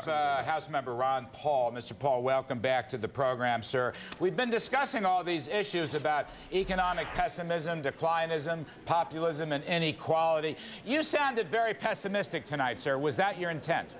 House Member Ron Paul. Mr. Paul, welcome back to the program, sir. We've been discussing all these issues about economic pessimism, declinism, populism, and inequality. You sounded very pessimistic tonight, sir. Was that your intent?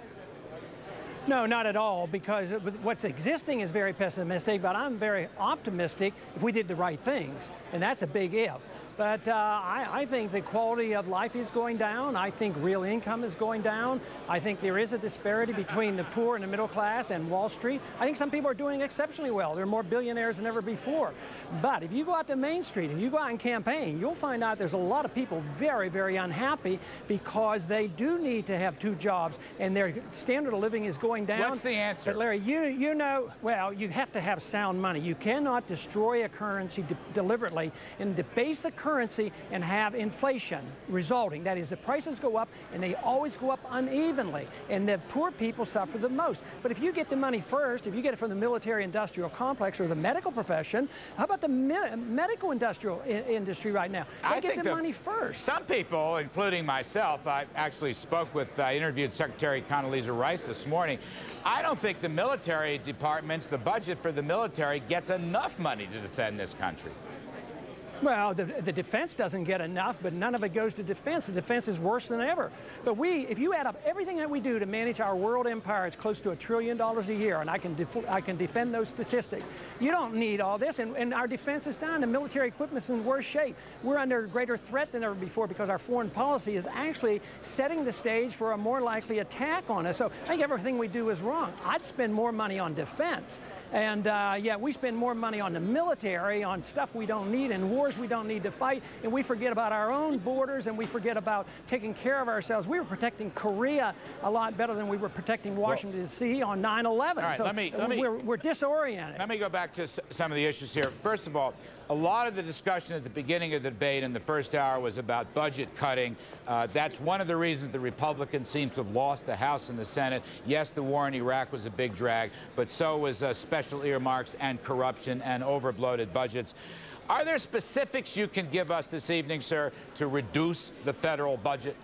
No, not at all, because what's existing is very pessimistic, but I'm very optimistic if we did the right things, and that's a big if. But I think the quality of life is going down. I think real income is going down. I think there is a disparity between the poor and the middle class and Wall Street. I think some people are doing exceptionally well. There are more billionaires than ever before. But if you go out to Main Street and you go out and campaign, you'll find out there's a lot of people very, very unhappy because they do need to have 2 jobs and their standard of living is going down. What's the answer? But Larry, you know, well, you have to have sound money. You cannot destroy a currency deliberately and debase a currency and have inflation resulting. That is, the prices go up and they always go up unevenly, and the poor people suffer the most. But if you get the money first, if you get it from the military-industrial complex or the medical profession, how about the medical industrial industry right now? They get the money first. Some people, including myself, I actually spoke with, interviewed Secretary Condoleezza Rice this morning. I don't think the military departments, the budget for the military, gets enough money to defend this country. Well, the defense doesn't get enough, but none of it goes to defense. The defense is worse than ever. But if you add up everything that we do to manage our world empire, it's close to $1 trillion a year, and I can defend those statistics. You don't need all this, and our defense is down. The military equipment's in worse shape. We're under greater threat than ever before because our foreign policy is actually setting the stage for a more likely attack on us. So I think everything we do is wrong. I'd spend more money on defense, and yet we spend more money on the military, on stuff we don't need, and wars we don't need to fight, and we forget about our own borders, and we forget about taking care of ourselves. We were protecting Korea a lot better than we were protecting Washington, D.C. on 9/11. Right, so we're disoriented. Let me go back to some of the issues here. First of all, a lot of the discussion at the beginning of the debate in the first hour was about budget cutting. That's one of the reasons the Republicans seem to have lost the House and the Senate. Yes, the war in Iraq was a big drag, but so was special earmarks and corruption and overbloated budgets. Are there specifics you can give us this evening, sir, to reduce the federal budget?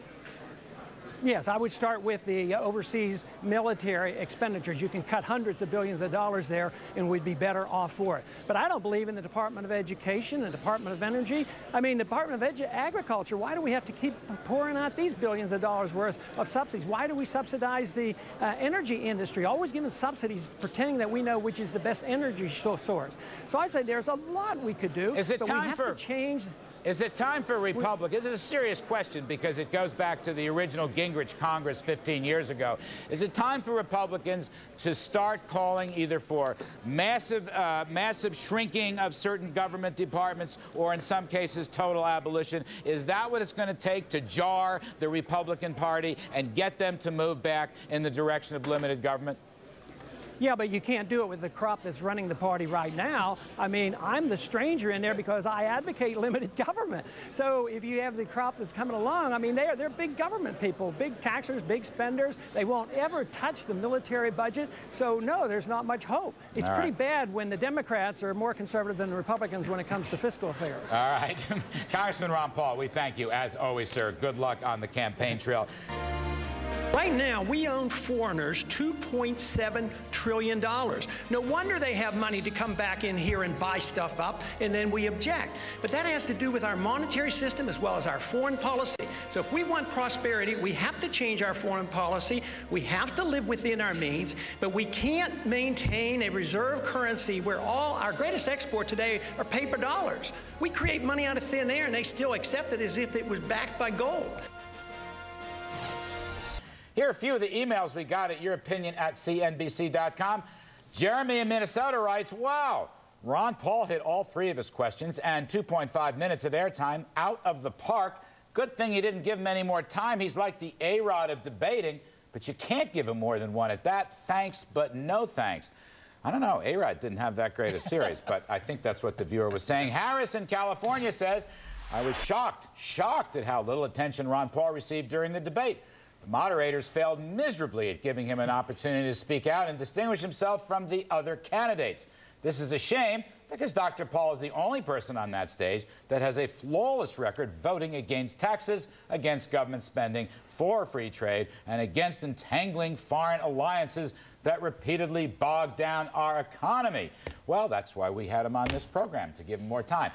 Yes, I would start with the overseas military expenditures. You can cut hundreds of billions of dollars there, and we'd be better off for it. But I don't believe in the Department of Education and the Department of Energy. I mean, the Department of Agriculture, why do we have to keep pouring out these billions of dollars worth of subsidies? Why do we subsidize the energy industry, always giving subsidies, pretending that we know which is the best energy source? So I say there's a lot we could do, but we have to change. Is it time for Republicans? It's a serious question because it goes back to the original Gingrich Congress 15 years ago. Is it time for Republicans to start calling either for massive shrinking of certain government departments or in some cases total abolition? Is that what it's going to take to jar the Republican Party and get them to move back in the direction of limited government? Yeah, but you can't do it with the crop that's running the party right now. I mean, I'm the stranger in there because I advocate limited government. So if you have the crop that's coming along, I mean, they're big government people, big taxers, big spenders. They won't ever touch the military budget. So, no, there's not much hope. It's pretty bad when the Democrats are more conservative than the Republicans when it comes to fiscal affairs. All right. Congressman Ron Paul, we thank you, as always, sir. Good luck on the campaign trail. Right now, we own foreigners $2.7 trillion. No wonder they have money to come back in here and buy stuff up, and then we object. But that has to do with our monetary system as well as our foreign policy. So if we want prosperity, we have to change our foreign policy. We have to live within our means, but we can't maintain a reserve currency where all our greatest export today are paper dollars. We create money out of thin air, and they still accept it as if it was backed by gold. Here are a few of the emails we got at youropinion@cnbc.com. Jeremy in Minnesota writes, wow, Ron Paul hit all 3 of his questions and 2.5 minutes of airtime out of the park. Good thing you didn't give him any more time. He's like the A-Rod of debating, but you can't give him more than one at that. Thanks, but no thanks. I don't know. A-Rod didn't have that great a series, but I think that's what the viewer was saying. Harris in California says, I was shocked at how little attention Ron Paul received during the debate. The moderators failed miserably at giving him an opportunity to speak out and distinguish himself from the other candidates. This is a shame. Because Dr. Paul is the only person on that stage that has a flawless record voting against taxes, against government spending, for free trade, and against entangling foreign alliances that repeatedly bog down our economy. Well, that's why we had him on this program, to give him more time.